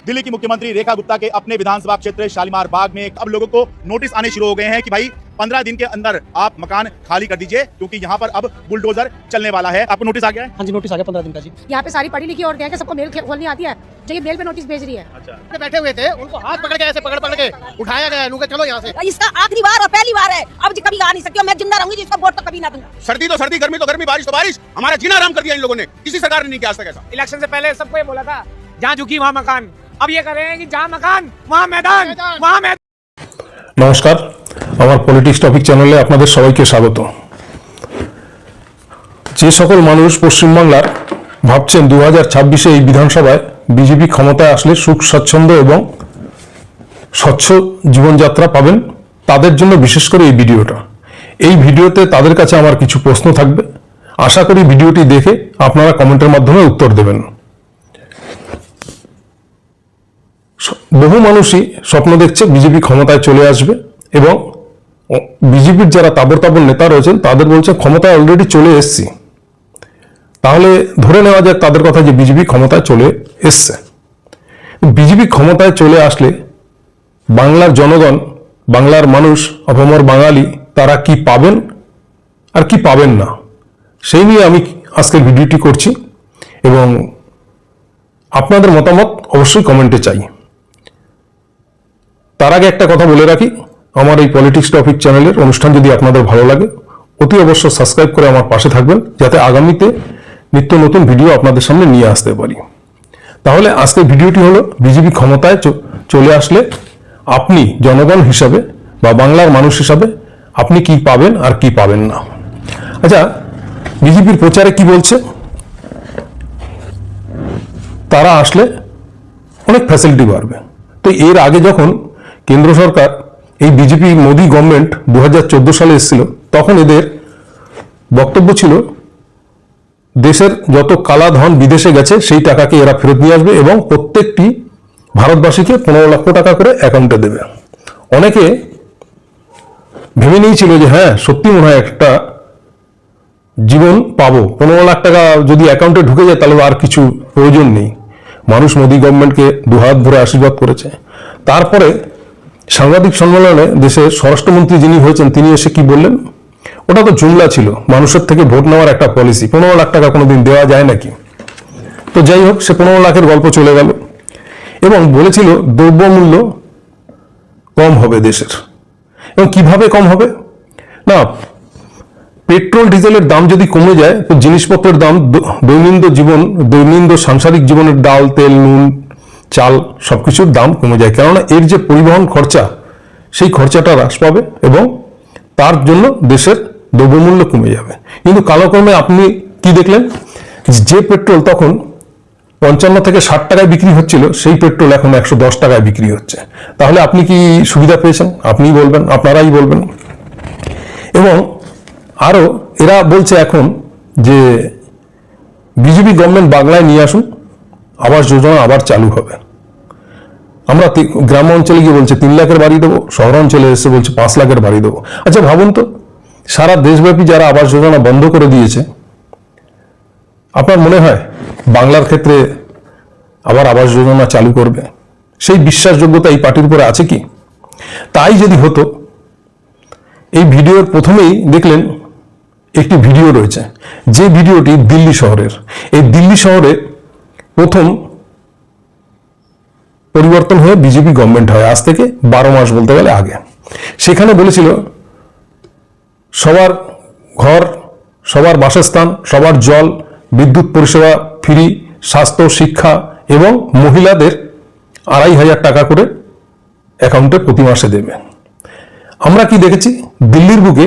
दिल्ली की मुख्यमंत्री रेखा गुप्ता के अपने विधानसभा क्षेत्र शालीमार बाग में अब लोगों को नोटिस आने शुरू हो गए हैं कि भाई 15 दिन के अंदर आप मकान खाली कर दीजिए क्योंकि यहाँ पर अब बुलडोजर चलने वाला है। आपको नोटिस आ गया है? हाँ जी, नोटिस आ गया 15 दिन का जी। यहाँ पे सारी पढ़ी लिखी औरतें हैं, सबको मेल खोलनी आती है, जो ये मेल पे नोटिस भेज रही है। अच्छा, बैठे हुए थे, उनको हाथ पकड़ के ऐसे पकड़ के उठाया गया, उनके चलो यहाँ से। इसका आखिरी बार और पहली बार है, अब जी कभी आ नहीं सकती, मैं जिंदा रहूंगी, जिसका वोट तो कभी ना दूंगा। सर्दी तो सर्दी, गर्मी तो गर्मी, बारिश तो बारिश, हमारा जीना आराम कर दिया इन लोगों ने। किसी सरकार ने नहीं किया आज तक ऐसा। इलेक्शन से पहले सबको ये बोला था जहाँ झुकी वहाँ मकान, अब ये कर रहे हैं कि जहाँ मकान वहाँ मैदान, वहाँ मैदान। নমস্কার, আমার পলিটিক্স টপিক চ্যানেলে আপনাদের সবাইকে স্বাগত। যে সকল মানুষ পশ্চিমবাংলার ভাবছেন 2026-এ এই বিধানসভায় বিজেপি ক্ষমতায় আসলে সুখ স্বাচ্ছন্দ্য এবং স্বচ্ছ জীবনযাত্রা পাবেন, তাদের জন্য বিশেষ করে এই ভিডিওটা। এই ভিডিওতে তাদের কাছে আমার কিছু প্রশ্ন থাকবে, আশা করি ভিডিওটি দেখে আপনারা কমেন্টের মাধ্যমে উত্তর দেবেন। বহু মানুষই স্বপ্ন দেখছে বিজেপি ক্ষমতায় চলে আসবে এবং বিজেপির যারা তাবর তাবর নেতা রয়েছেন তাদের বলছে ক্ষমতায় অলরেডি চলে এসছি। তাহলে ধরে নেওয়া যাক তাদের কথা যে বিজেপি ক্ষমতায় চলে এসছে। বিজেপি ক্ষমতায় চলে আসলে বাংলার জনগণ, বাংলার মানুষ, অপমর বাঙালি তারা কি পাবেন আর কি পাবেন না, সেই নিয়ে আমি আজকের ভিডিওটি করছি এবং আপনাদের মতামত অবশ্যই কমেন্টে চাই। তার আগে একটা কথা বলে রাখি, আমার এই পলিটিক্স টপিক চ্যানেলের অনুষ্ঠান যদি আপনাদের ভালো লাগে অতি অবশ্য সাবস্ক্রাইব করে আমার পাশে থাকবেন, যাতে আগামীতে নিত্য নতুন ভিডিও আপনাদের সামনে নিয়ে আসতে পারি। তাহলে আজকের ভিডিওটি হলো বিজেপি ক্ষমতায় চলে আসলে আপনি জনগণ হিসাবে বা বাংলার মানুষ হিসাবে আপনি কি পাবেন আর কি পাবেন না। আচ্ছা, বিজেপির প্রচারে কি বলছে? তারা আসলে অনেক ফ্যাসিলিটি বাড়বে। তো এর আগে যখন কেন্দ্র সরকার এই বিজেপি মোদি গভর্নমেন্ট 2014 সালে এসেছিল, তখন এদের বক্তব্য ছিল দেশের যত কালা ধন বিদেশে গেছে সেই টাকাকে এরা ফেরত নিয়ে আসবে এবং প্রত্যেকটি ভারতবাসীকে 15 লক্ষ টাকা করে অ্যাকাউন্টে দেবে। অনেকে ভেবে নিয়েছিল যে হ্যাঁ সত্যি মনে হয় একটা জীবন পাবো, 15 লাখ টাকা যদি অ্যাকাউন্টে ঢুকে যায় তাহলে আর কিছু প্রয়োজন নেই। মানুষ মোদি গভর্নমেন্টকে দুহাত ভরে আশীর্বাদ করেছে। তারপরে সাংবাদিক সম্মেলনে দেশের স্বরাষ্ট্রমন্ত্রী যিনি হয়েছেন তিনি এসে কি বললেন, ওটা তো জুমলা ছিল, মানুষের থেকে ভোট নেওয়ার একটা পলিসি, 15 লাখ টাকা কোনোদিন দেওয়া যায় নাকি। তো যাই হোক, সে 15 লাখের গল্প চলে গেল এবং বলেছিল দ্রব্যমূল্য কম হবে দেশের। এবং কিভাবে কম হবে না, পেট্রোল ডিজেলের দাম যদি কমে যায় তো জিনিসপত্রের দাম, দৈনন্দিন সাংসারিক জীবনের ডাল তেল নুন চাল সবকিছুর দাম কমে যায়, কেননা এর যে পরিবহন খরচা সেই খরচাটা হ্রাস পাবে এবং তার জন্য দেশের দ্রব্যমূল্য কমে যাবে। কিন্তু কালক্রমে আপনি কি দেখলেন, যে পেট্রোল তখন 55 থেকে 60 টাকায় বিক্রি হচ্ছিল সেই পেট্রোল এখন 110 টাকায় বিক্রি হচ্ছে। তাহলে আপনি কি সুবিধা পেয়েছেন? আপনিই বলবেন, আপনারাই বলবেন। এবং আরো এরা বলছে এখন যে বিজেপি গভর্নমেন্ট বাংলায় নিয়ে আসুন, আবাস যোজনা আবার চালু হবে। আমরা গ্রাম অঞ্চলে গিয়ে বলছে 3 লাখের বাড়ি দেবো, শহর অঞ্চলে এসে বলছে 5 লাখের বাড়ি দেবো। আচ্ছা ভাবুন তো, সারা দেশব্যাপী যারা আবাস যোজনা বন্ধ করে দিয়েছে, আপনার মনে হয় বাংলার ক্ষেত্রে আবার আবাস যোজনা চালু করবে? সেই বিশ্বাসযোগ্যতা এই পার্টির উপরে আছে কি? তাই যদি হতো, এই ভিডিওর প্রথমেই দেখলেন একটি ভিডিও রয়েছে, যে ভিডিওটি দিল্লি শহরের। এই দিল্লি শহরে প্রথম পরিবর্তন হয়ে বিজেপি গভর্নমেন্ট হয়, আজ থেকে 12 মাস বলতে গেলে আগে। সেখানে বলেছিল সবার ঘর, সবার বাসস্থান, সবার জল, বিদ্যুৎ পরিষেবা ফ্রি, স্বাস্থ্য, শিক্ষা এবং মহিলাদের 2500 টাকা করে অ্যাকাউন্টে প্রতি মাসে দেবে। আমরা কি দেখেছি, দিল্লির বুকে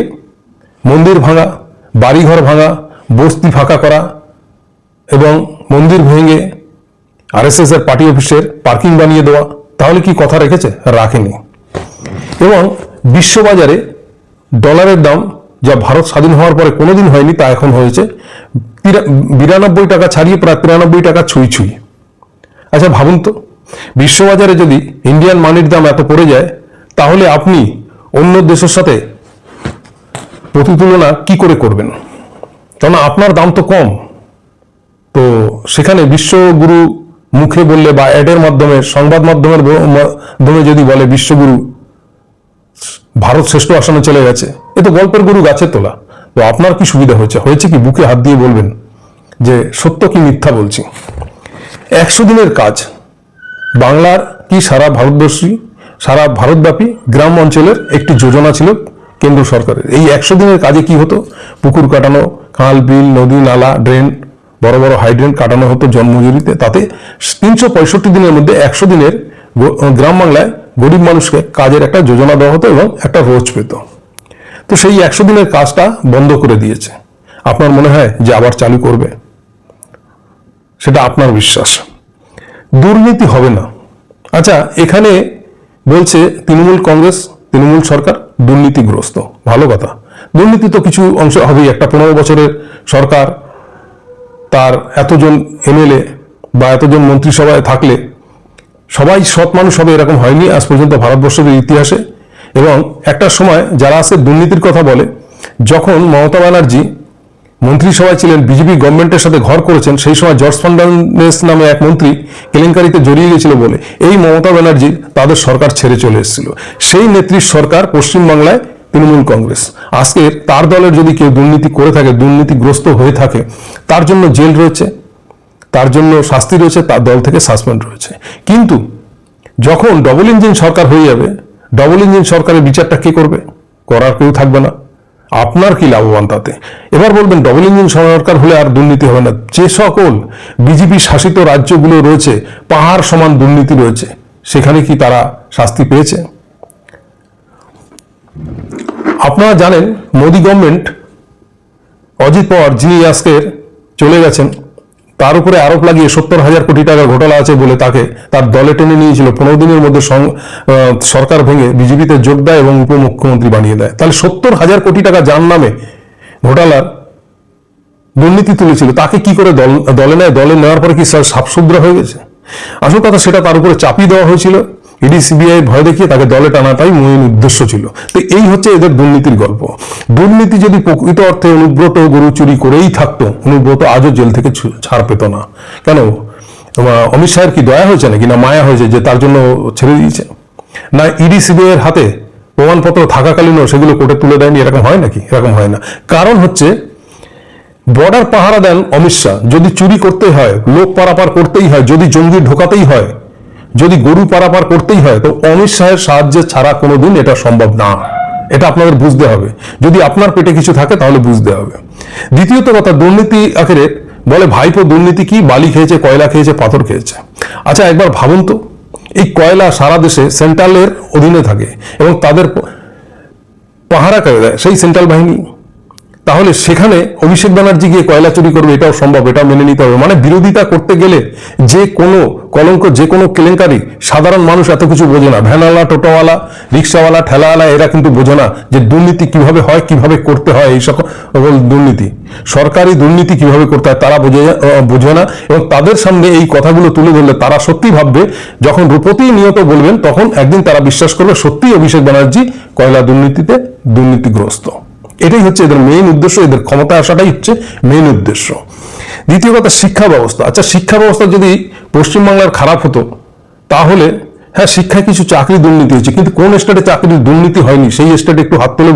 মন্দির ভাঙা, বাড়িঘর ভাঙা, বস্তি ফাঁকা করা এবং মন্দির ভেঙে আরএসএস এর পার্টি অফিসের পার্কিং বানিয়ে দেওয়া। তাহলে কি কথা রেখেছে? রাখেনি। এবং বিশ্ববাজারে ডলারের দাম যা ভারত স্বাধীন হওয়ার পরে কোনোদিন হয়নি, তা এখন হয়েছে 92 টাকা ছাড়িয়ে প্রায় 93 টাকা ছুঁই ছুঁই। আচ্ছা ভাবুন তো, বিশ্ববাজারে যদি ইন্ডিয়ান মানির দাম এত পড়ে যায় তাহলে আপনি অন্য দেশের সাথে প্রতিতুলনা কি করে করবেন? কারণ আপনার দাম তো কম, তো সেখানে বিশ্বগুরু মুখে বললে বা অ্যাডের মাধ্যমে সংবাদ মাধ্যমের মাধ্যমে যদি বলে বিশ্বগুরু ভারত শ্রেষ্ঠ আসনে চলে গেছে, এ তো গল্পের গুরু গাছে তোলা। তো আপনার কি সুবিধা হয়েছে কি বুকে হাত দিয়ে বলবেন যে সত্য কি মিথ্যা বলছি। 100 দিনের কাজ বাংলার কি সারা ভারতবর্ষী সারা ভারতব্যাপী গ্রাম অঞ্চলের একটি যোজনা ছিল কেন্দ্র সরকারের। এই 100 দিনের কাজে কি হতো, পুকুর কাটানো, খাল বিল নদী নালা ড্রেন বড় বড় হাইড্রেন কাটানো হতো জন্মজুরিতে। তাতে 365 দিনের মধ্যে 100 দিনের গ্রাম বাংলায় গরিব মানুষকে কাজের একটা যোজনা দেওয়া হতো এবং একটা রোজ পেত। তো সেই 100 দিনের কাজটা বন্ধ করে দিয়েছে। আপনার মনে হয় যে আবার চালু করবে? সেটা আপনার বিশ্বাস। দুর্নীতি হবে না। আচ্ছা, এখানে বলছে তৃণমূল সরকার দুর্নীতিগ্রস্ত। ভালো কথা, দুর্নীতি তো কিছু অংশ হবেই। একটা 15 বছরের সরকার, তার এতজন এমএলএ বা এতজন মন্ত্রিসভায় থাকলে সবাই সৎ মানুষ হবে এরকম হয়নি আজ পর্যন্ত ভারতবর্ষের ইতিহাসে। এবং একটা সময় যারা আছে দুর্নীতির কথা বলে, যখন মমতা ব্যানার্জি মন্ত্রিসভায় ছিলেন, বিজেপি গভর্নমেন্টের সাথে ঘর করেছেন, সেই সময় জর্জ ফার্নান্ডেজ নামে এক মন্ত্রী কেলেঙ্কারিতে জড়িয়ে গেছিল বলে এই মমতা ব্যানার্জি তাদের সরকার ছেড়ে চলে এসেছিল। সেই নেত্রীর সরকার পশ্চিমবাংলায় তৃণমূল কংগ্রেস। আজকে তার দলের যদি কেউ দুর্নীতি করে থাকে, দুর্নীতিগ্রস্ত হয়ে থাকে, তার জন্য জেল রয়েছে, তার জন্য শাস্তি রয়েছে, তার দল থেকে সাসপেন্ড রয়েছে। কিন্তু যখন ডবল ইঞ্জিন সরকার হয়ে যাবে, ডবল ইঞ্জিন সরকারের বিচারটা কে করবে? করার কেউ থাকবে না। আপনার কি লাভবান তাতে? এবার বলবেন ডবল ইঞ্জিন সরকার হলে আর দুর্নীতি হবে না। যে সকল বিজেপি শাসিত রাজ্যগুলো রয়েছে, পাহাড় সমান দুর্নীতি রয়েছে, সেখানে কি তারা শাস্তি পেয়েছে? আপনারা জানেন মোদী গভর্নমেন্ট অজিত পাওয়ার, যিনি আজকে চলে গেছেন, তার উপরে আরোপ লাগিয়ে 70,000 কোটি টাকার ঘোটালা আছে বলে তাকে তার দলে টেনে নিয়েছিল। 15 দিনের মধ্যে সরকার ভেঙে বিজেপিতে যোগ দেয় এবং উপমুখ্যমন্ত্রী বানিয়ে দেয়। তাহলে 70,000 কোটি টাকা যার নামে ঘোটালার দুর্নীতি তুলেছিল, তাকে কি করে দলে নেয়? দলে নেওয়ার পরে কি সাফসুদ্র হয়ে গেছে? আসল কথা সেটা তার উপরে চাপিয়ে দেওয়া হয়েছিল। ইডি সিবিআই ভয় দেখিয়ে তাকে দলে টানাটাই মূল উদ্দেশ্য ছিল। তো এই হচ্ছে এদের দুর্নীতির গল্প। দুর্নীতি যদি প্রকৃত অর্থে অনুব্রত গরু চুরি করেই থাকতো, অনুব্রত আজও জেল থেকে ছাড় পেত না। কেন, অমিত শাহের কি দয়া হয়েছে নাকি, না মায়া হয়েছে যে তার জন্য ছেড়ে দিয়েছে? না ইডি সিবিআই এর হাতে প্রমাণপত্র থাকাকালীনও সেগুলো কোর্টে তুলে দেয়নি? এরকম হয় নাকি? এরকম হয় না। কারণ হচ্ছে বর্ডার পাহারা দেন অমিত শাহ। যদি চুরি করতেই হয়, লোক পারাপার করতেই হয়, যদি জঙ্গি ঢোকাতেই হয়, যদি গরু পারাপার করতেই হয়, তো অমিত শাহের সাহায্যে ছাড়া কোনোদিন এটা সম্ভব না। এটা আপনাদের বুঝতে হবে। যদি আপনার পেটে কিছু থাকে তাহলে বুঝতে হবে। দ্বিতীয়ত কথা, দুর্নীতি আখেরে বলে ভাইপো দুর্নীতি কি, বালি খেয়েছে, কয়লা খেয়েছে, পাথর খেয়েছে। আচ্ছা একবার ভাবুন তো, এই কয়লা সারা দেশে সেন্ট্রালের অধীনে থাকে এবং তাদের পাহারা করে দেয় সেই সেন্ট্রাল বাহিনী। তাহলে সেখানে অভিষেক ব্যানার্জি গিয়ে কয়লা চুরি করবে, এটাও সম্ভব, এটাও মেনে নিতে হবে। মানে বিরোধিতা করতে গেলে যে কোনো কলঙ্ক, যে কোনো কেলেঙ্কারি সাধারণ মানুষ এত কিছু বোঝে না। ভ্যানওয়ালা, টোটোওয়ালা, রিক্সাওয়ালা, ঠেলাওয়ালা এরা কিন্তু বোঝে না যে দুর্নীতি কিভাবে হয়, কিভাবে করতে হয়। এই সকল দুর্নীতি, সরকারি দুর্নীতি কিভাবে করতে হয় তারা বোঝে না। এবং তাদের সামনে এই কথাগুলো তুলে ধরলে তারা সত্যি ভাববে, যখন রূপতি নিয়ত বলবেন তখন একদিন তারা বিশ্বাস করবে সত্যি অভিষেক ব্যানার্জি কয়লা দুর্নীতিতে দুর্নীতিগ্রস্ত। এটাই হচ্ছে এদের মেইন উদ্দেশ্য, এদের ক্ষমতা আসাটাই হচ্ছে মেইন উদ্দেশ্য। দ্বিতীয় কথা, শিক্ষা ব্যবস্থা। আচ্ছা শিক্ষা ব্যবস্থা যদি পশ্চিমবাংলার খারাপ হতো তাহলে হ্যাঁ শিক্ষায় কিছু চাকরি দুর্নীতি হয়েছে, কিন্তু কোন স্টেটে চাকরির দুর্নীতি হয়নি সেই স্টেটে একটু হাত তুলে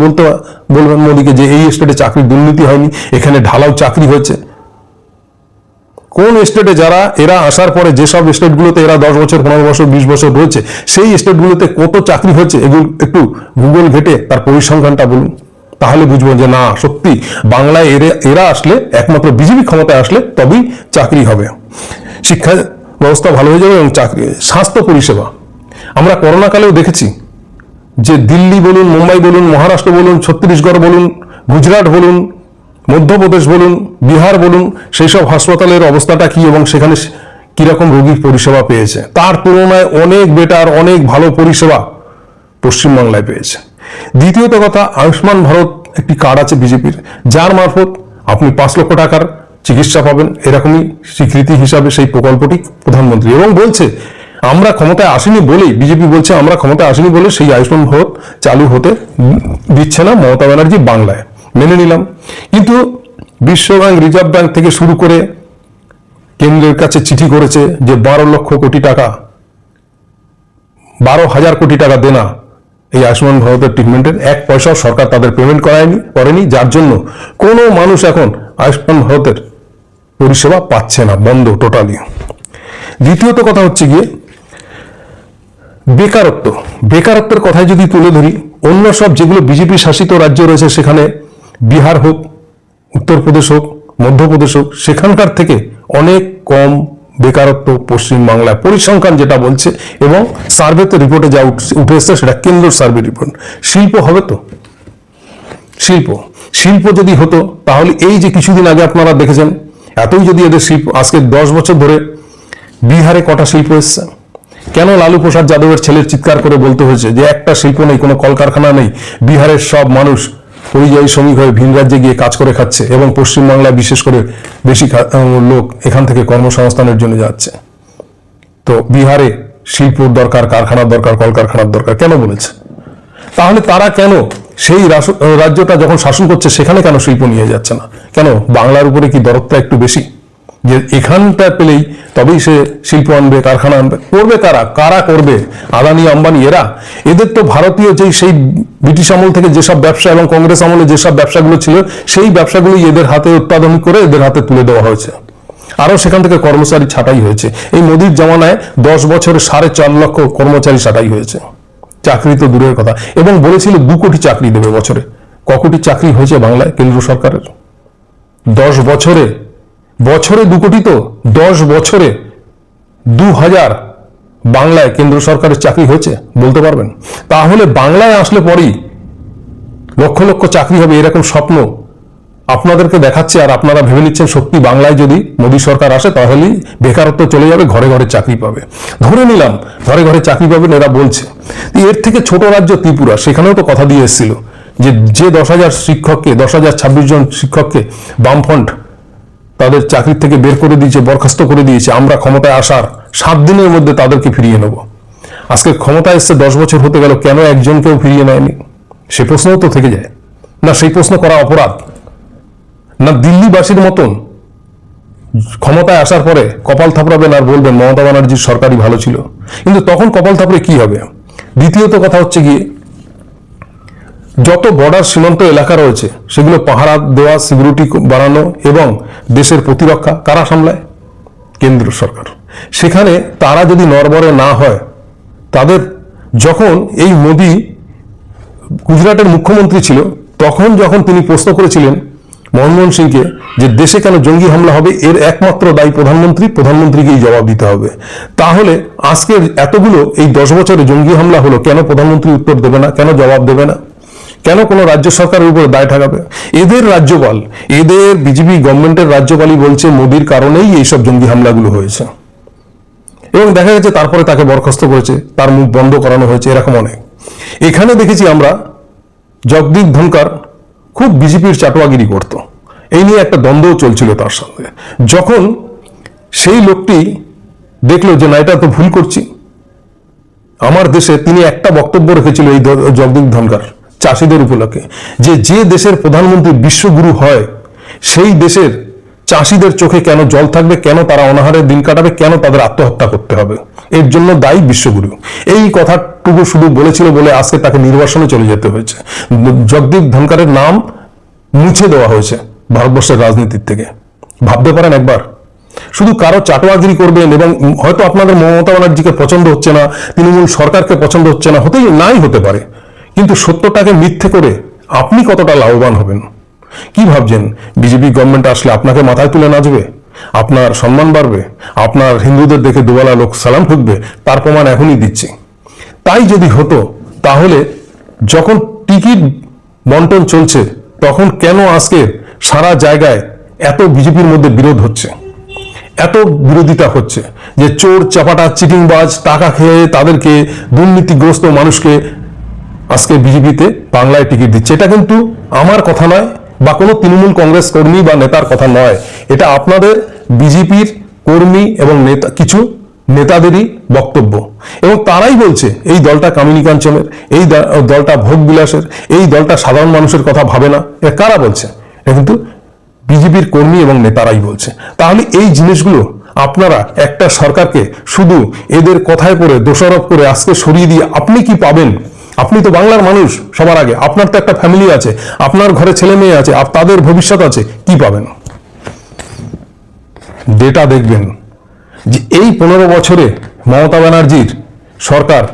বলবেন মোদীকে যে এই স্টেটে চাকরির দুর্নীতি হয়নি, এখানে ঢালাও চাকরি হয়েছে। কোন স্টেটে যারা এরা আসার পরে যেসব স্টেটগুলোতে এরা 10 বছর 15 বছর 20 বছর রয়েছে সেই স্টেটগুলোতে কত চাকরি হয়েছে, এগুলো একটু গুগল ঘেটে তার পরিসংখ্যানটা বলুন, তাহলে বুঝবেন যে না সত্যি বাংলায় এরা আসলে, একমাত্র বিজেপি ক্ষমতায় আসলে তবেই চাকরি হবে, শিক্ষা ব্যবস্থা ভালো হয়ে যাবে এবং চাকরি। স্বাস্থ্য পরিষেবা আমরা করোনাকালেও দেখেছি যে দিল্লি বলুন, মুম্বাই বলুন, মহারাষ্ট্র বলুন, ছত্তিশগড় বলুন, গুজরাট বলুন, মধ্যপ্রদেশ বলুন, বিহার বলুন, সেই সব হাসপাতালের অবস্থাটা কি এবং সেখানে কিরকম রোগীর পরিষেবা পেয়েছে, তার তুলনায় অনেক বেটার, অনেক ভালো পরিষেবা পশ্চিমবাংলায় পেয়েছে। দ্বিতীয়ত কথা, আয়ুষ্মান ভারত একটি কার্ড আছে বিজেপির, যার মারফত আপনি 5 লক্ষ টাকার চিকিৎসা পাবেন, এরকমই স্বীকৃতি হিসাবে সেই প্রকল্পটি প্রধানমন্ত্রী। এবং বলছে আমরা ক্ষমতায় আসিনি বলেই, বিজেপি বলছে আমরা ক্ষমতায় আসিনি বলে সেই আয়ুষ্মান ভারত চালু হতে দিচ্ছে না মমতা ব্যানার্জি বাংলায়, মেনে নিলাম। কিন্তু বিশ্ব ব্যাংক, রিজার্ভ ব্যাংক থেকে শুরু করে কেন্দ্রের কাছে চিঠি করেছে যে 12 লক্ষ কোটি টাকা 12,000 কোটি টাকা দেনা এই আয়ুষ্মান ভারতের ট্রিটমেন্টের, এক পয়সাও সরকার তাদের পেমেন্ট করেনি, যার জন্য কোনো মানুষ এখন আয়ুষ্মান ভারতের পরিষেবা পাচ্ছে না, বন্ধ টোটালি। দ্বিতীয়ত কথা হচ্ছে গিয়ে বেকারত্বের কথায় যদি তুলে ধরি, অন্য সব যেগুলো বিজেপি শাসিত রাজ্য রয়েছে, সেখানে বিহার হোক, উত্তরপ্রদেশ হোক, মধ্যপ্রদেশ হোক, সেখানকার থেকে অনেক কম বেকারত্ব পশ্চিমবাংলায়, পরিসংখ্যান যেটা বলছে, এবং সার্ভেতে রিপোর্টে যা উঠে এসছে সেটা কেন্দ্র সার্ভে রিপোর্ট। শিল্প হবে তো, শিল্প যদি হতো তাহলে এই যে কিছুদিন আগে আপনারা দেখেছেন, এতই যদি এদের শিল্প, আজকে 10 বছর ধরে বিহারে কটা শিল্প এসছে, কেন লালু প্রসাদ যাদবের ছেলের চিৎকার করে বলতে হয়েছে যে একটা শিল্প নেই, কোনো কলকারখানা নেই, বিহারের সব মানুষ পরিযায়ী শ্রমিক হয়ে ভিন রাজ্যে গিয়ে কাজ করে খাচ্ছে, এবং পশ্চিমবাংলায় বিশেষ করে বেশি লোক এখান থেকে কর্মসংস্থানের জন্য যাচ্ছে। তো বিহারে শিল্পর দরকার, কারখানার দরকার, কলকারখানার দরকার কেন বলেছে? তাহলে তারা কেন সেই রাজ্যটা যখন শাসন করছে সেখানে কেন শিল্প নিয়ে যাচ্ছে না? কেন বাংলার উপরে কি দরদটা একটু বেশি, যে এখানটা পেলেই তবেই সে শিল্প আনবে, কারখানা আনবে? করবে কারা করবে? আদানি, আম্বানি, এদের তো ভারতীয় সেই ব্রিটিশ আমল থেকে যেসব ব্যবসা এবং কংগ্রেস আমলে যেসব ব্যবসাগুলো ছিল, সেই ব্যবসাগুলি এদের হাতে উৎপাদন করে এদের হাতে তুলে দেওয়া হয়েছে, আরো সেখান থেকে কর্মচারী ছাঁটাই হয়েছে। এই মোদির জামানায় 10 বছরে 4.5 লক্ষ কর্মচারী ছাঁটাই হয়েছে, চাকরি তো দূরের কথা, এবং বলেছিল 2 কোটি চাকরি দেবে বছরে। ক কোটি চাকরি হয়েছে বাংলায় কেন্দ্র সরকারের 10 বছরে? বছরে 2 কোটি, তো 10 বছরে 2000 বাংলায় কেন্দ্র সরকারের চাকরি হয়েছে বলতে পারবেন? তাহলে বাংলায় আসলে পরেই লক্ষ লক্ষ চাকরি হবে এরকম স্বপ্ন আপনাদেরকে দেখাচ্ছে, আর আপনারা ভেবে নিচ্ছেন সত্যি বাংলায় যদি মোদী সরকার আসে তাহলেই বেকারত্ব চলে যাবে, ঘরে ঘরে চাকরি পাবে। ধরে নিলাম ঘরে ঘরে চাকরি পাবেন, এরা বলছে। এর থেকে ছোট রাজ্য ত্রিপুরা, সেখানেও তো কথা দিয়ে এসেছিল যে 10,000 শিক্ষককে, 10,026 জন শিক্ষককে বামফ্রন্ট তাদের চাকরি থেকে বের করে দিয়েছে, বরখাস্ত করে দিয়েছে, আমরা ক্ষমতায় আসার 7 দিনের মধ্যে তাদেরকে ফিরিয়ে নেব। আজকে ক্ষমতায় এসছে 10 বছর হতে গেল, কেন একজনকেও ফিরিয়ে নেয়নি? সে প্রশ্নও তো থেকে যায় না? সেই প্রশ্ন করা অপরাধ না? দিল্লিবাসীর মতন ক্ষমতায় আসার পরে কপাল থাপড়াবেন আর বলবেন মমতা ব্যানার্জির সরকারই ভালো ছিল, কিন্তু তখন কপাল থাপড়ে কি হবে? দ্বিতীয়ত কথা হচ্ছে গিয়ে, যত বর্ডার সীমান্ত এলাকা রয়েছে সেগুলো পাহারা দেওয়া, সিকিউরিটি বাড়ানো এবং দেশের প্রতিরক্ষা কারা সামলায়? কেন্দ্র সরকার। সেখানে তারা যদি নড়বড়ে না হয়, তাদের যখন এই মোদি গুজরাটের মুখ্যমন্ত্রী ছিল, তখন যখন তিনি প্রশ্ন করেছিলেন মনমোহন সিংকে যে দেশে কেন জঙ্গি হামলা হবে, এর একমাত্র দায়ী প্রধানমন্ত্রীকেই জবাব দিতে হবে। তাহলে আজকের এতগুলো এই 10 বছরে জঙ্গি হামলা হলো, কেন প্রধানমন্ত্রী উত্তর দেবে না? কেন জবাব দেবে না? কেন কোনো রাজ্য সরকারের উপর দায় ঠাকাবে? এদের রাজ্যপাল, এদের বিজেপি গভর্নমেন্টের রাজ্যপালই বলছে মোদির কারণেই এইসব জঙ্গি হামলাগুলো হয়েছে, এবং দেখা গেছে তারপরে তাকে বরখাস্ত করেছে, তার মুখ বন্ধ করানো হয়েছে, এরকম অনেক। এখানে দেখেছি আমরা জগদীপ ধনকর খুব বিজেপির চাটুয়াগিরি করত, এই নিয়ে একটা দ্বন্দ্বও চলছিল তার সঙ্গে। যখন সেই লোকটি দেখলো যে না, এটা তো ভুল করছি আমার দেশে, তিনি একটা বক্তব্য রেখেছিল এই জগদীপ ধনকর চাষিদের উপলক্ষে, যে দেশের প্রধানমন্ত্রী বিশ্বগুরু হয়, সেই দেশের চাষিদের চোখে কেন জল থাকবে, কেন তারা অনাহারের দিন কাটাবে, কেন তাদের আত্মহত্যা করতে হবে, এর জন্য দায়ী বিশ্বগুরু। এই কথাটুকু শুধু বলেছিল বলে আজকে তাকে নির্বাসনে চলে যেতে হয়েছে। জগদীপ ধনকরের নাম মুছে দেওয়া হয়েছে ভারতবর্ষের রাজনীতির থেকে। ভাবতে পারেন একবার, শুধু কারো চাটোয়াগিরি করবেন, এবং হয়তো আপনাদের মমতা ব্যানার্জিকে পছন্দ হচ্ছে না, তৃণমূল সরকারকে পছন্দ হচ্ছে না, হতে পারে, কিন্তু সত্যটাকে মিথ্যে করে আপনি কতটা লাভবান হবেন? কি ভাবছেন বিজেপি গভর্নমেন্ট আসলে আপনাকে মাথায় তুলে নাচবে, আপনার সম্মান বাড়বে, আপনার হিন্দুদের দেখে দুবেলা লোক সালাম ঠুকবে? তার প্রমাণ এখনই দিচ্ছি। তাই যদি হতো, তাহলে যখন টিকিট বন্টন চলছে তখন কেন আজকে সারা জায়গায় এত বিজেপির মধ্যে বিরোধ হচ্ছে, এত বিরোধিতা হচ্ছে, যে চোর চাপাটা চিটিংবাজ টাকা খেয়ে তাদেরকে, দুর্নীতিগ্রস্ত মানুষকে আজকে বিজেপিতে বাংলায় টিকিট দিচ্ছে? এটা কিন্তু আমার কথা নয়, বা কোনো তৃণমূল কংগ্রেস কর্মী বা নেতার কথা নয়, এটা আপনাদের বিজেপির কর্মী এবং নেতা, কিছু নেতাদেরই বক্তব্য। এবং তারাই বলছে এই দলটা কামিনী কাঞ্চনের, এই দলটা ভোগ বিলাসের, এই দলটা সাধারণ মানুষের কথা ভাবে না। এ কারা বলছে? এটা কিন্তু বিজেপির কর্মী এবং নেতারাই বলছে। তাহলে এই জিনিসগুলো আপনারা একটা সরকারকে শুধু এদের কথায় পড়ে দোষারোপ করে আজকে সরিয়ে দিয়ে আপনি কি পাবেন? আপনি তো বাংলার মানুষ সবার আগে, আপনার তো একটা ফ্যামিলি আছে, আপনার ঘরে ছেলে মেয়ে আছে, তাদের ভবিষ্যৎ আছে, কি পাবেন? ডেটা দেখবেন যে এই 15 বছরে মমতা ব্যানার্জির সরকার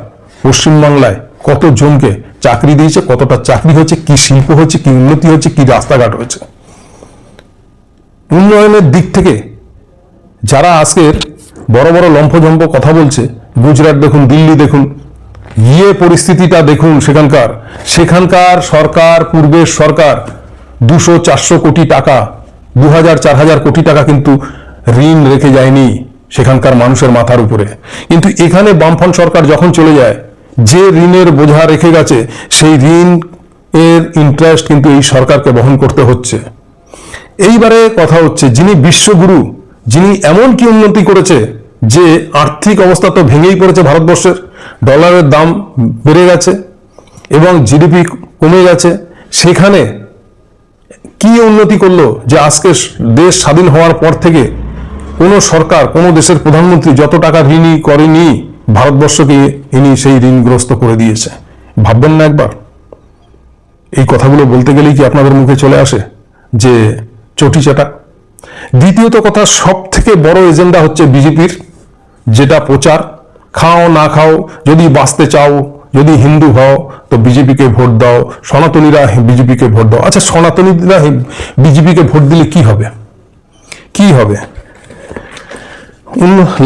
পশ্চিমবাংলায় কত জনকে চাকরি দিয়েছে, কতটা চাকরি হচ্ছে, কি শিল্প হচ্ছে, কি উন্নতি হচ্ছে, কি রাস্তাঘাট হয়েছে। উন্নয়নের দিক থেকে যারা আজকের বড় বড় লম্ফজম্প কথা বলছে, গুজরাট দেখুন, দিল্লি দেখুন, পরিস্থিতিটা দেখুন, সেখানকার সরকার, পূর্বের সরকার 200-400 কোটি টাকা, 2000-4000 কোটি টাকা কিন্তু ঋণ রেখে যায়নি সেখানকার মানুষের মাথার উপরে। কিন্তু এখানে বামফ্রন্ট সরকার যখন চলে যায়, যে ঋণের বোঝা রেখে গেছে সেই ঋণ এর ইন্টারেস্ট কিন্তু এই সরকারকে বহন করতে হচ্ছে। এইবারে কথা হচ্ছে, যিনি বিশ্বগুরু, যিনি এমন কি উন্নতি করেছে যে আর্থিক অবস্থা তো ভেঙেই পড়েছে ভারতবর্ষের, ডলারের দাম বেড়ে গেছে এবং জিডিপি কমে গেছে, সেখানে কি উন্নতি করলো যে আজকে দেশ স্বাধীন হওয়ার পর থেকে কোনো সরকার, কোনো দেশের প্রধানমন্ত্রী যত টাকা ঋণই করেনি, ভারতবর্ষকে ইনি সেই ঋণগ্রস্ত করে দিয়েছে। ভাববেন না একবার? এই কথাগুলো বলতে গেলেই কি আপনাদের মুখে চলে আসে যে চটি চাটা? দ্বিতীয়ত কথা, সব থেকে বড় এজেন্ডা হচ্ছে বিজেপির, যেটা প্রচার, খাও না খাও, যদি বাঁচতে চাও, যদি হিন্দু হও তো বিজেপিকে ভোট দাও, সনাতনীরা বিজেপিকে ভোট দাও। আচ্ছা, সনাতনীরা বিজেপিকে ভোট দিলে কি হবে? কি হবে?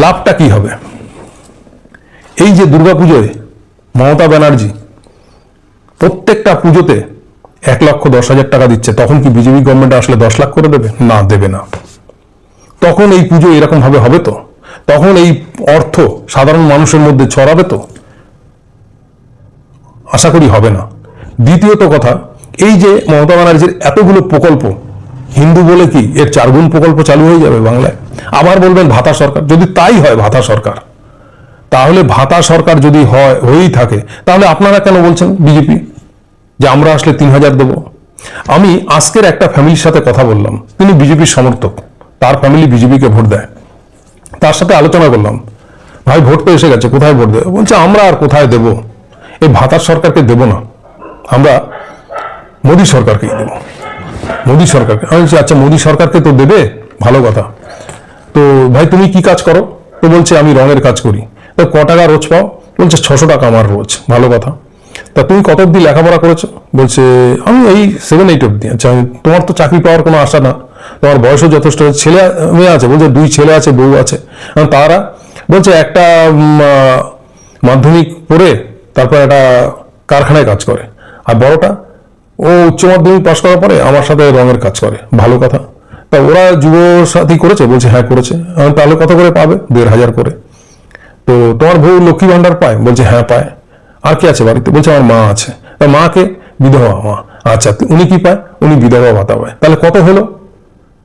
লাভটা কি হবে? এই যে দুর্গাপুজোয় মমতা ব্যানার্জি প্রত্যেকটা পুজোতে 1,10,000 টাকা দিচ্ছে, তখন কি বিজেপি গভর্নমেন্ট আসলে 10 লাখ করে দেবে? না, দেবে না। তখন এই পুজো এরকম ভাবে হবে তো? তখন এই অর্থ সাধারণ মানুষের মধ্যে ছড়াবে তো? আশা করি হবে না। দ্বিতীয়ত কথা, এই যে মমতা ব্যানার্জির এতগুলো প্রকল্প, হিন্দু বলে কি এর 4 গুণ প্রকল্প চালু হয়ে যাবে বাংলায়? আবার বলবেন ভাতা সরকার, যদি তাই হয় ভাতা সরকার, তাহলে ভাতা সরকার যদি হয়েই থাকে, তাহলে আপনারা কেন বলছেন বিজেপি যে আমরা আসলে 3,000 দেবো? আমি আজকের একটা ফ্যামিলির সাথে কথা বললাম, তিনি বিজেপির সমর্থক, তার ফ্যামিলি বিজেপিকে ভোট দেয়। তার সাথে আলোচনা করলাম, ভাই ভোট তো এসে গেছে, কোথায় ভোট দেবো? বলছে আমরা আর কোথায় দেব, এই ভাতার সরকারকে দেব না, আমরা মোদী সরকারকেই দেব, মোদী সরকারকে। আমি বলছি আচ্ছা, মোদী সরকারকে তো দেবে, ভালো কথা। তো ভাই তুমি কি কাজ করো? তো বলছে আমি রঙের কাজ করি। তো ক টাকা রোজ পাও? বলছে 600 টাকা আমার রোজ। ভালো কথা। তা তুমি কত অব্দি লেখাপড়া করেছো? বলছে আমি এই 7-8 অব্দি। আচ্ছা, তোমার তো চাকরি পাওয়ার কোনো আশা না, তোমার বয়সও যথেষ্ট, ছেলে মেয়ে আছে? বলছে 2 ছেলে আছে, বউ আছে। তারা বলছে একটা মাধ্যমিক পড়ে তারপর একটা কারখানায় কাজ করে, আর বড়টা ও উচ্চ মাধ্যমিক পাশ করার পরে আমার সাথে রঙের কাজ করে। ভালো কথা। তা ওরা যুব সাথী করেছে? বলছে হ্যাঁ করেছে। তাহলে কত করে পাবে? 1,500 করে। তো তোমার বউ লক্ষ্মী ভান্ডার পায়? বলছে হ্যাঁ পায়। আর কি আছে বাড়িতে? বলছে আমার মা আছে। তা মাকে? বিধবা মা। আচ্ছা, উনি কি পায়? উনি বিধবা ভাতা পায়। তাহলে কত হলো?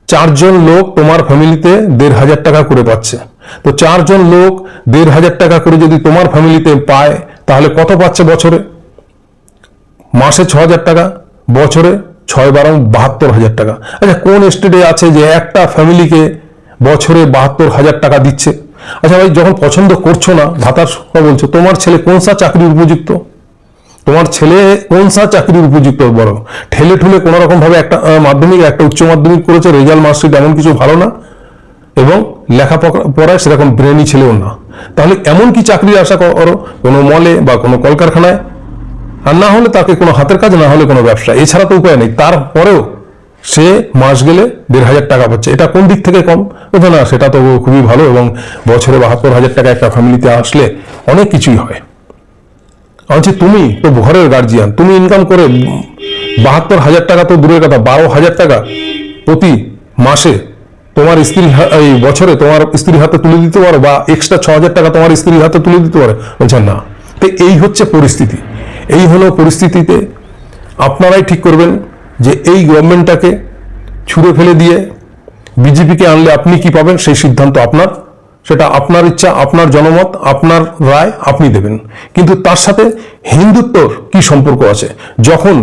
4 জন লোক তোমার ফ্যামিলিতে 1,500 টাকা করে পাচ্ছে। তো 4 জন লোক 1,500 টাকা করে যদি তোমার ফ্যামিলিতে পায়, তাহলে কত পাচ্ছে বছরে? মাসে 6,000 টাকা, বছরে 6-12-72,000 টাকা। আচ্ছা, কোন স্টেটে আছে যে একটা ফ্যামিলিকে বছরে 72,000 টাকা দিচ্ছে? আচ্ছা ভাই, যখন পছন্দ করছো না ভাতার কথা বলছো, তোমার ছেলে কোন সা চাকরির উপযুক্ত? তোমার ছেলে কোন সা চাকরির উপযুক্ত? বড় ঠেলে ঠুলে কোন রকম ভাবে একটা মাধ্যমিক, একটা উচ্চ মাধ্যমিক করেছে, রেজাল্ট মার্কশিট এমন কিছু ভালো না, এবং লেখাপড়ায় সেরকম ব্রেনই ছেলেও না। তাহলে এমন কি চাকরির আশা করো? কোনো মলে বা কোনো কলকারখানায়, আর না হলে তাকে কোনো হাতের কাজ, না হলে কোনো ব্যবসা, এছাড়া তো উপায় নেই। তারপরেও সে মাস গেলে 1,500 টাকা পাচ্ছে। এটা কোন দিক থেকে কম? না, সেটা তো খুবই ভালো, এবং বছরে 72,000 টাকা একটা ফ্যামিলিতে আসলে অনেক কিছুই হয়। বলছি তুমি তো ঘরের গার্জিয়ান, তুমি ইনকাম করে 72,000 টাকা তো দূরের কথা, 12,000 টাকা প্রতি মাসে তোমার স্ত্রী, এই বছরে তোমার স্ত্রীর হাতে তুলে দিতে পারো, বা এক্সট্রা 6,000 টাকা তোমার স্ত্রীর হাতে তুলে দিতে পারো? বলছে না। তো এই হচ্ছে পরিস্থিতি। এই হলো পরিস্থিতিতে আপনারাই ঠিক করবেন যে এই গভর্নমেন্টটাকে ছুঁড়ে ফেলে দিয়ে বিজেপিকে আনলে আপনি কি পাবেন, সেই সিদ্ধান্ত আপনার, সেটা আপনার ইচ্ছা, আপনার জনমত, আপনার রায় আপনি দেবেন। কিন্তু তার সাথে হিন্দুত্বর কি সম্পর্ক আছে? যখন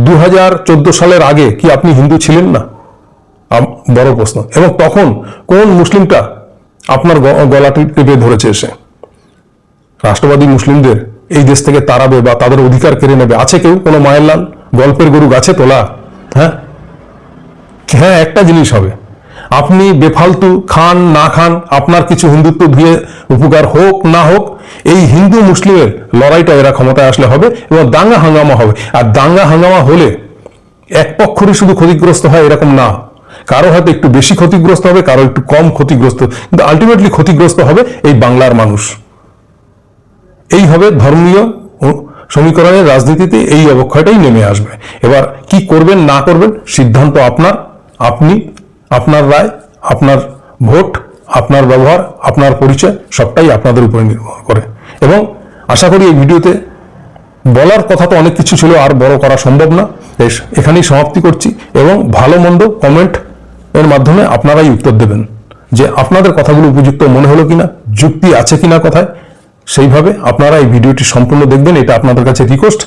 2014 সালের আগে কি আপনি হিন্দু ছিলেন না? বড় প্রশ্ন। এবং তখন কোন মুসলিমটা আপনার গলাটি টেপে ধরেছে এসে। রাষ্ট্রবাদী মুসলিমদের এই দেশ থেকে তাড়াবে বা তাদের অধিকার কেড়ে নেবে আছে কেউ? কোনো মায়ের লাল গল্পের গরু গাছে তোলা? হ্যাঁ, একটা জিনিস হবে, আপনি বেফালতু খান না খান, আপনার কিছু হিন্দুত্ব ধুয়ে উপকার হোক না হোক, এই হিন্দু মুসলিমের লড়াইটা এরা ক্ষমতায় আসলে হবে এবং দাঙ্গা হাঙ্গামা হবে। আর দাঙ্গা হাঙ্গামা হলে এক পক্ষরই শুধু ক্ষতিগ্রস্ত হয় এরকম না, কারো হয়তো একটু বেশি ক্ষতিগ্রস্ত হবে, কারো একটু কম ক্ষতিগ্রস্ত, কিন্তু আলটিমেটলি ক্ষতিগ্রস্ত হবে এই বাংলার মানুষ। এই হবে ধর্মীয় সমীকরণের রাজনীতিতে এই অবক্ষয়টাই নেমে আসবে। এবার কি করবেন না করবেন সিদ্ধান্ত আপনার, আপনি, আপনার রায়, আপনার ভোট, আপনার ব্যবহার, আপনার পরিচয় সবটাই আপনাদের উপরে নির্ভর করে। এবং আশা করি এই ভিডিওতে বলার কথা তো অনেক কিছু ছিল, আর বড় করা সম্ভব না, এখানেই সমাপ্তি করছি। এবং ভালো মন্দ কমেন্ট এর মাধ্যমে আপনারাই উত্তর দেবেন যে আপনাদের কথাগুলো উপযুক্ত মনে হলো কিনা, যুক্তি আছে কিনা কথায়। সেইভাবে আপনারা এই ভিডিওটি সম্পূর্ণ দেখবেন, এটা আপনাদের কাছে রিকোয়েস্ট।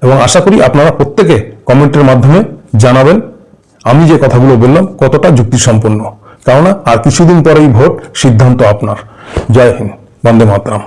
এবং আশা করি আপনারা প্রত্যেকে কমেন্টের মাধ্যমে জানাবেন আমি যে কথাগুলো বললাম কতটা যুক্তিসম্পন্ন। কেননা আর কিছুদিন পরেই ভোট, সিদ্ধান্ত আপনার। জয় হিন্দ, বন্দে মাতরম।